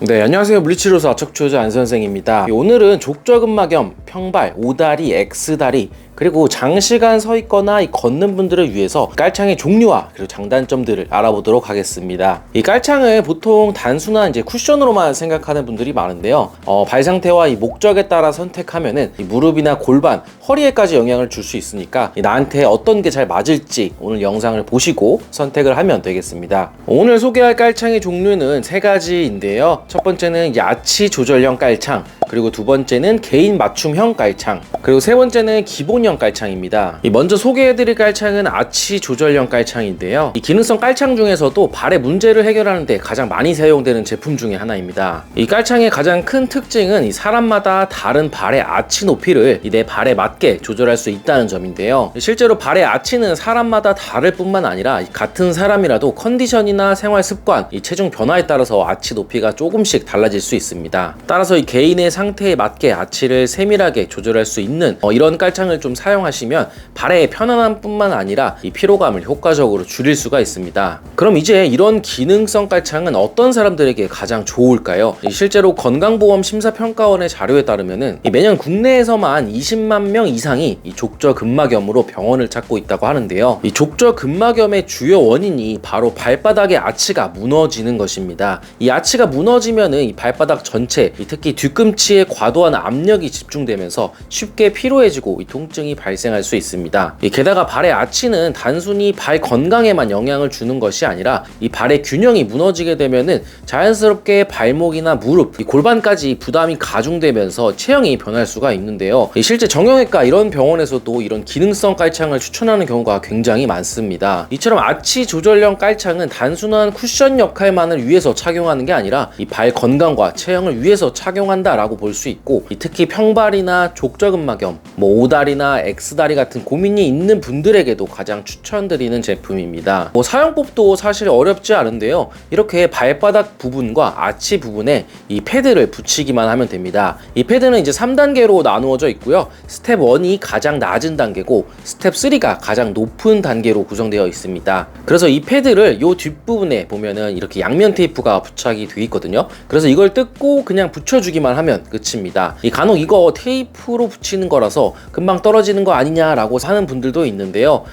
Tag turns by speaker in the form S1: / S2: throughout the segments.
S1: 네, 안녕하세요. 물리치료사 척추의사 안선생입니다. 오늘은 족저근막염, 평발, 오다리, X다리, 그리고 장시간 서 있거나 걷는 분들을 위해서 깔창의 종류와 그리고 장단점들을 알아보도록 하겠습니다. 이 깔창을 보통 단순한 이제 쿠션으로만 생각하는 분들이 많은데요. 발 상태와 이 목적에 따라 선택하면은 이 무릎이나 골반, 허리에까지 영향을 줄 수 있으니까 나한테 어떤 게 잘 맞을지 오늘 영상을 보시고 선택을 하면 되겠습니다. 오늘 소개할 깔창의 종류는 세 가지인데요. 첫 번째는 야치 조절형 깔창, 그리고 두 번째는 개인 맞춤형 깔창, 그리고 세 번째는 기본형 깔창입니다. 먼저 소개해드릴 깔창은 아치 조절형 깔창인데요. 이 기능성 깔창 중에서도 발의 문제를 해결하는 데 가장 많이 사용되는 제품 중에 하나입니다. 이 깔창의 가장 큰 특징은 이 사람마다 다른 발의 아치 높이를 내 발에 맞게 조절할 수 있다는 점인데요. 실제로 발의 아치는 사람마다 다를 뿐만 아니라 같은 사람이라도 컨디션이나 생활 습관, 이 체중 변화에 따라서 아치 높이가 조금씩 달라질 수 있습니다. 따라서 이 개인의 상태에 맞게 아치를 세밀하게 조절할 수 있는 이런 깔창을 좀 사용하시면 발의 편안함 뿐만 아니라 이 피로감을 효과적으로 줄일 수가 있습니다. 그럼 이제 이런 기능성 깔창은 어떤 사람들에게 가장 좋을까요? 실제로 건강보험 심사평가원의 자료에 따르면은 매년 국내에서만 20만 명 이상이 이 족저근막염으로 병원을 찾고 있다고 하는데요. 이 족저근막염의 주요 원인이 바로 발바닥의 아치가 무너지는 것입니다. 이 아치가 무너지면은 이 발바닥 전체, 특히 뒤꿈치에 과도한 압력이 집중되면서 쉽게 피로해지고 이 통증이 발생할 수 있습니다. 게다가 발의 아치는 단순히 발 건강에만 영향을 주는 것이 아니라 이 발의 균형이 무너지게 되면은 자연스럽게 발목이나 무릎, 이 골반까지 부담이 가중되면서 체형이 변할 수가 있는데요. 실제 정형외과 이런 병원에서도 이런 기능성 깔창을 추천하는 경우가 굉장히 많습니다. 이처럼 아치 조절형 깔창은 단순한 쿠션 역할만을 위해서 착용하는 게 아니라 이 발 건강과 체형을 위해서 착용한다라고 볼 수 있고, 특히 평발이나 족저근막염, 오다리나 X다리 같은 고민이 있는 분들에게도 가장 추천드리는 제품입니다. 사용법도 사실 어렵지 않은데요. 이렇게 발바닥 부분과 아치 부분에 이 패드를 붙이기만 하면 됩니다. 이 패드는 이제 3단계로 나누어져 있고요. 스텝 1이 가장 낮은 단계고 스텝 3가 가장 높은 단계로 구성되어 있습니다. 그래서 이 패드를 요 뒷부분에 보면은 이렇게 양면 테이프가 부착이 되어 있거든요. 그래서 이걸 뜯고 그냥 붙여주기만 하면 끝입니다. 간혹 이거 테이프로 붙이는 거라서 금방 떨어지는 거 아니냐라고 하는 분들도 있는데요.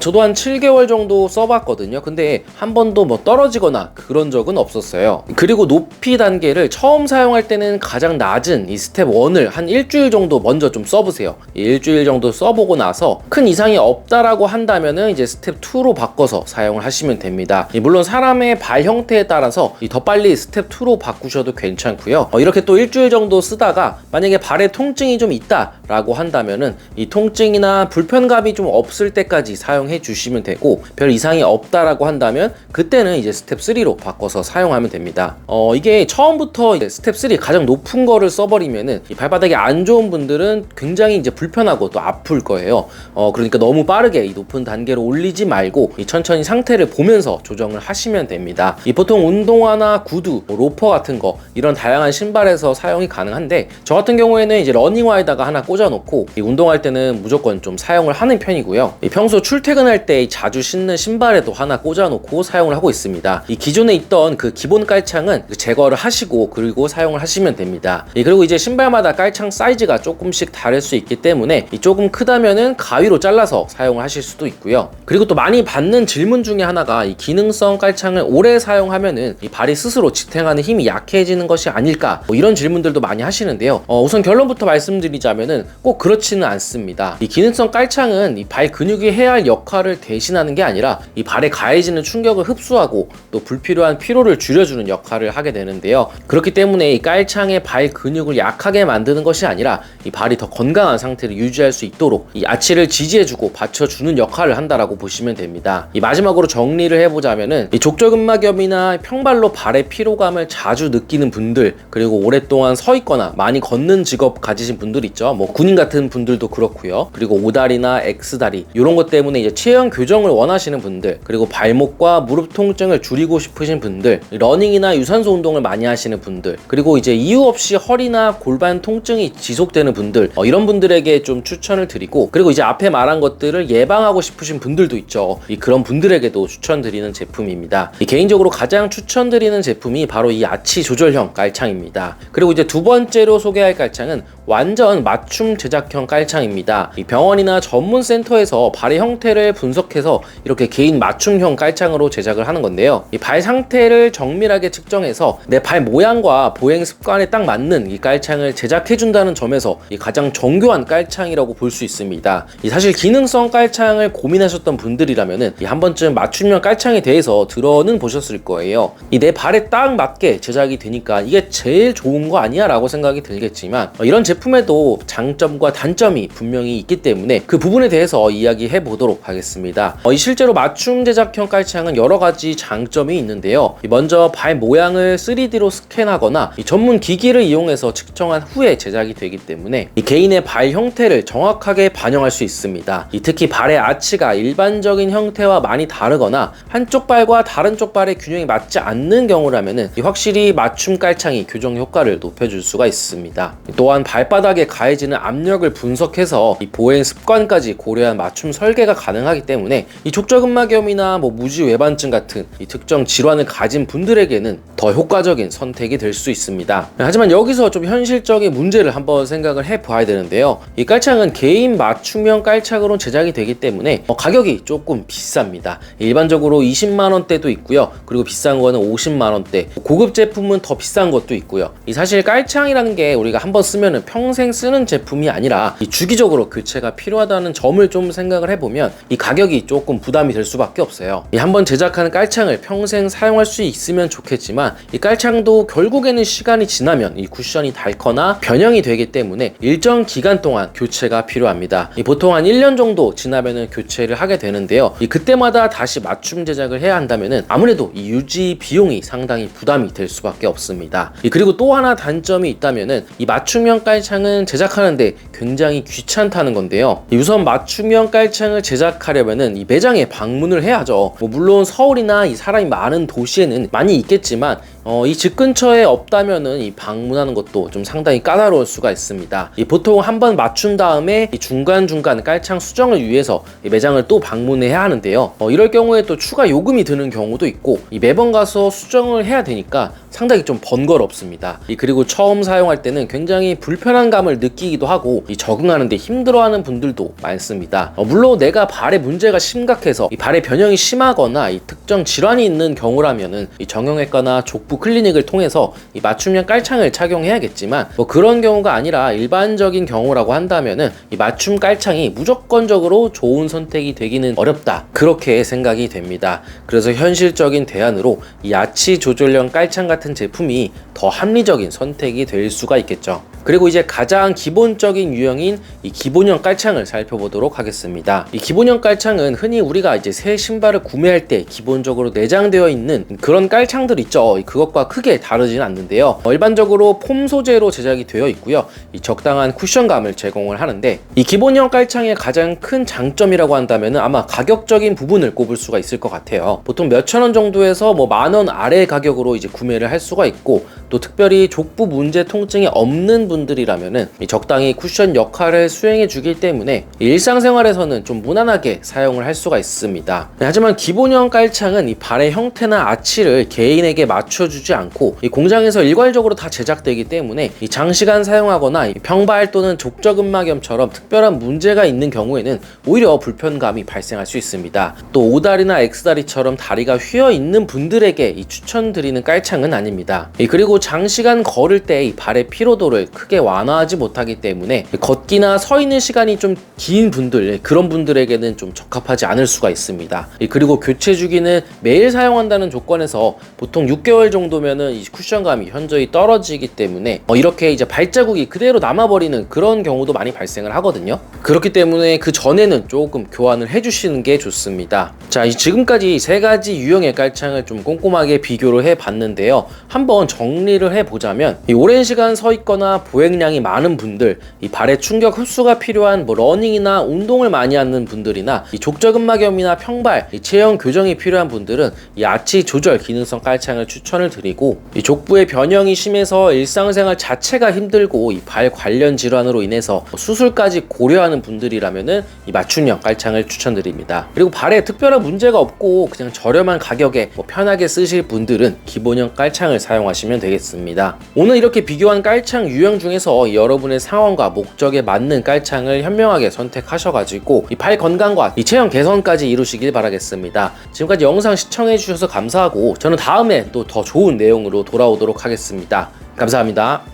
S1: 저도 한 7개월 정도 써봤거든요. 근데 한 번도 떨어지거나 그런 적은 없었어요. 그리고 높이 단계를 처음 사용할 때는 가장 낮은 이 스텝 1을 한 일주일 정도 먼저 좀 써보세요. 일주일 정도 써보고 나서 큰 이상이 없다라고 한다면은 이제 스텝 2로 바꿔서 사용을 하시면 됩니다. 물론 사람의 발 형태에 따라서 더 빨리 스텝 2로 바꾸셔도 괜찮고요. 이렇게 또 일주일 정도 쓰다가 만약에 발에 통증이 좀 있다라고 한다면은 이 통증이나 불편감이 좀 없을 때까지 사용해 주시면 되고, 별 이상이 없다라고 한다면 그때는 이제 스텝 3로 바꿔서 사용하면 됩니다. 이게 처음부터 이제 스텝 3 가장 높은 거를 써버리면은 이 발바닥이 안 좋은 분들은 굉장히 이제 불편하고 또 아플 거예요. 그러니까 너무 빠르게 이 높은 단계로 올리지 말고 천천히 상태를 보면서 조정을 하시면 됩니다. 보통 운동화나 구두, 로퍼 같은 거 이런 다양한 신발에서 사용이 가능한데, 저 같은 경우에는 이제 러닝화에다가 하나 꽂아놓고 운동할 때는 무조건 좀 사용을 하는 편이고요. 평소 출퇴근할 때 자주 신는 신발에도 하나 꽂아놓고 사용을 하고 있습니다. 기존에 있던 그 기본 깔창은 제거를 하시고 그리고 사용을 하시면 됩니다. 그리고 이제 신발마다 깔창 사이즈가 조금씩 다를 수 있기 때문에 조금 크다면은 가위로 잘라서 사용을 하실 수도 있고요. 그리고 또 많이 받는 질문 중에 하나가 이 기능성 깔창을 오래 사용하면은 이 발이 스스로 지탱하는 힘이 약해지는 것이 아닐까, 이런 질문들도 많이 하시는데요. 우선 결론부터 말씀드리자면은 꼭 그렇지는 않습니다. 이 기능성 깔창은 이 발 근육이 해야 할 역할을 대신하는 게 아니라 이 발에 가해지는 충격을 흡수하고 또 불필요한 피로를 줄여주는 역할을 하게 되는데요. 그렇기 때문에 이 깔창의 발 근육을 약하게 만드는 것이 아니라 이 발이 더 건강한 상태를 유지할 수 있도록 이 아치를 지지해주고 받쳐주는 역할을 한다라고 보시면 됩니다. 마지막으로 정리를 해보자면은 이 족저근막염이나 평발로 발의 피로감을 자주 느끼는 분들, 그리고 오랫동안 서 있거나 많이 걷는 직업 가지신 분들 있죠. 군인 같은 분들도 그렇고요. 그리고 오다리나 X다리 이런 것 때문에 이제 체형 교정을 원하시는 분들, 그리고 발목과 무릎 통증을 줄이고 싶으신 분들, 러닝이나 유산소 운동을 많이 하시는 분들, 그리고 이제 이유 없이 허리나 골반 통증이 지속되는 분들, 이런 분들에게 좀 추천을 드리고, 그리고 이제 앞에 말한 것들을 예방하고 싶으신 분들도 있죠. 그런 분들에게도 추천드리는 제품입니다. 개인적으로 가장 추천드리는 제품이 바로 이 아치 조절형 깔창입니다. 그리고 이제 두 번째로 소개할 깔창은 완전 맞춤 제작형 깔창입니다. 이 병원이나 전문 센터에서 발의 형태를 분석해서 이렇게 개인 맞춤형 깔창으로 제작을 하는 건데요. 이 발 상태를 정밀하게 측정해서 내 발 모양과 보행 습관에 딱 맞는 이 깔창을 제작해 준다는 점에서 이 가장 정교한 깔창이라고 볼 수 있습니다. 사실 기능성 깔창을 고민하셨던 분들이라면은 한 번쯤 맞춤형 깔창에 대해서 들어는 보셨을 거예요. 내 발에 딱 맞게 제작이 되니까 이게 제일 좋은 거 아니야 라고 생각이 들겠지만, 이런 제품에도 장점과 단점이 분명히 있기 때문에 그 부분에 대해서 이야기해 보도록 하겠습니다. 실제로 맞춤 제작형 깔창은 여러 가지 장점이 있는데요. 먼저 발 모양을 3D로 스캔하거나 전문 기기를 이용해서 측정한 후에 제작이 되기 때문에 개인의 발 형태를 정확하게 반영할 수 있습니다. 특히 발의 아치가 일반적인 형태와 많이 다르거나 한쪽 발과 다른 쪽 발의 균형이 맞지 않는 경우라면은 확실히 맞춤 깔창이 교정 효과를 높여줄 수가 있습니다. 또한 발바닥에 가해지는 압력을 분석해서 보행 습관까지 고려한 맞춤 설계가 가능하기 때문에 족저근막염이나 무지 외반증 같은 특정 질환을 가진 분들에게는 더 효과적인 선택이 될 수 있습니다. 하지만 여기서 좀 현실적인 문제를 한번 생각을 해봐야 되는데요. 이 깔창은 개인 맞춤형 깔창으로 제작이 되기 때문에 가격이 조금 비쌉니다. 일반적으로 20만원대도 있고요. 그리고 비싼 거는 50만원대, 고급 제품은 더 비싼 것도 있고요. 사실 깔창이라는 게 우리가 한번 쓰면 평생 쓰는 제품이 아니라 주기적으로 교체가 필요하다는 점을 좀 생각을 해보면 이 가격이 조금 부담이 될 수밖에 없어요. 한번 제작하는 깔창을 평생 사용할 수 있으면 좋겠지만, 이 깔창도 결국에는 시간이 지나면 이 쿠션이 닳거나 변형이 되기 때문에 일정 기간 동안 교체가 필요합니다. 보통 한 1년 정도 지나면은 교체를 하게 되는데요. 그때마다 다시 맞춤 제작을 해야 한다면은 아무래도 이 유지 비용이 상당히 부담이 될 수밖에 없습니다. 그리고 또 하나 단점이 있다면은 이 맞춤형 깔창은 제작하는데 굉장히 귀찮다는 건데요. 우선 맞춤형 깔창을 제작하려면은 이 매장에 방문을 해야죠. 물론 서울이나 이 사람이 많은 도시에는 많이 있겠지만 이 집 근처에 없다면은 이 방문하는 것도 좀 상당히 까다로울 수가 있습니다. 보통 한번 맞춘 다음에 이 중간중간 깔창 수정을 위해서 이 매장을 또 방문해야 하는데요. 이럴 경우에 또 추가 요금이 드는 경우도 있고, 매번 가서 수정을 해야 되니까 상당히 좀 번거롭습니다. 그리고 처음 사용할 때는 굉장히 불편한 감을 느끼기도 하고 적응하는데 힘들어하는 분들도 많습니다. 물론 내가 발에 문제가 심각해서 이 발의 변형이 심하거나 이 특정 질환이 있는 경우라면은 이 정형외과나 족부 클리닉을 통해서 이 맞춤형 깔창을 착용해야겠지만, 그런 경우가 아니라 일반적인 경우라고 한다면은 이 맞춤 깔창이 무조건적으로 좋은 선택이 되기는 어렵다, 그렇게 생각이 됩니다. 그래서 현실적인 대안으로 이 아치 조절형 깔창 같은 제품이 더 합리적인 선택이 될 수가 있겠죠. 그리고 이제 가장 기본적인 유형인 이 기본형 깔창을 살펴보도록 하겠습니다. 이 기본형 깔창은 흔히 우리가 이제 새 신발을 구매할 때 기본적으로 내장되어 있는 그런 깔창들 있죠. 그것과 크게 다르지는 않는데요. 일반적으로 폼 소재로 제작이 되어 있고요. 이 적당한 쿠션감을 제공을 하는데, 이 기본형 깔창의 가장 큰 장점이라고 한다면 아마 가격적인 부분을 꼽을 수가 있을 것 같아요. 보통 몇천 원 정도에서 10,000원 아래 가격으로 이제 구매를 할 수가 있고, 또 특별히 족부 문제 통증이 없는 분들이라면은 적당히 쿠션 역할을 수행해 주기 때문에 일상생활에서는 좀 무난하게 사용을 할 수가 있습니다. 하지만 기본형 깔창은 이 발의 형태나 아치를 개인에게 맞춰주지 않고 이 공장에서 일괄적으로 다 제작되기 때문에 이 장시간 사용하거나 이 평발 또는 족저근막염처럼 특별한 문제가 있는 경우에는 오히려 불편감이 발생할 수 있습니다. 또 오다리나 X다리처럼 다리가 휘어 있는 분들에게 이 추천드리는 깔창은 아닙니다. 그리고 장시간 걸을 때 이 발의 피로도를 크게 완화하지 못하기 때문에 걷기나 서 있는 시간이 좀 긴 분들, 그런 분들에게는 좀 적합하지 않을 수가 있습니다. 그리고 교체 주기는 매일 사용한다는 조건에서 보통 6개월 정도면은 이 쿠션감이 현저히 떨어지기 때문에 이렇게 이제 발자국이 그대로 남아버리는 그런 경우도 많이 발생을 하거든요. 그렇기 때문에 그 전에는 조금 교환을 해주시는 게 좋습니다. 자, 지금까지 세 가지 유형의 깔창을 좀 꼼꼼하게 비교를 해봤는데요. 한번 정리를 해보자면, 오랜 시간 서 있거나 보행량이 많은 분들, 이 발에 충격 흡수가 필요한 러닝이나 운동을 많이 하는 분들이나 이 족저근막염이나 평발, 이 체형 교정이 필요한 분들은 이 아치 조절 기능성 깔창을 추천을 드리고, 이 족부의 변형이 심해서 일상생활 자체가 힘들고 이 발 관련 질환으로 인해서 수술까지 고려하는 분들이라면은 이 맞춤형 깔창을 추천드립니다. 그리고 발에 특별한 문제가 없고 그냥 저렴한 가격에 편하게 쓰실 분들은 기본형 깔창을 사용하시면 되겠습니다. 오늘 이렇게 비교한 깔창 유형 중에서 여러분의 상황과 목적에 맞는 깔창을 현명하게 선택하셔가지고 이 발 건강과 이 체형 개선까지 이루시길 바라겠습니다. 지금까지 영상 시청해주셔서 감사하고 저는 다음에 또 더 좋은 내용으로 돌아오도록 하겠습니다. 감사합니다.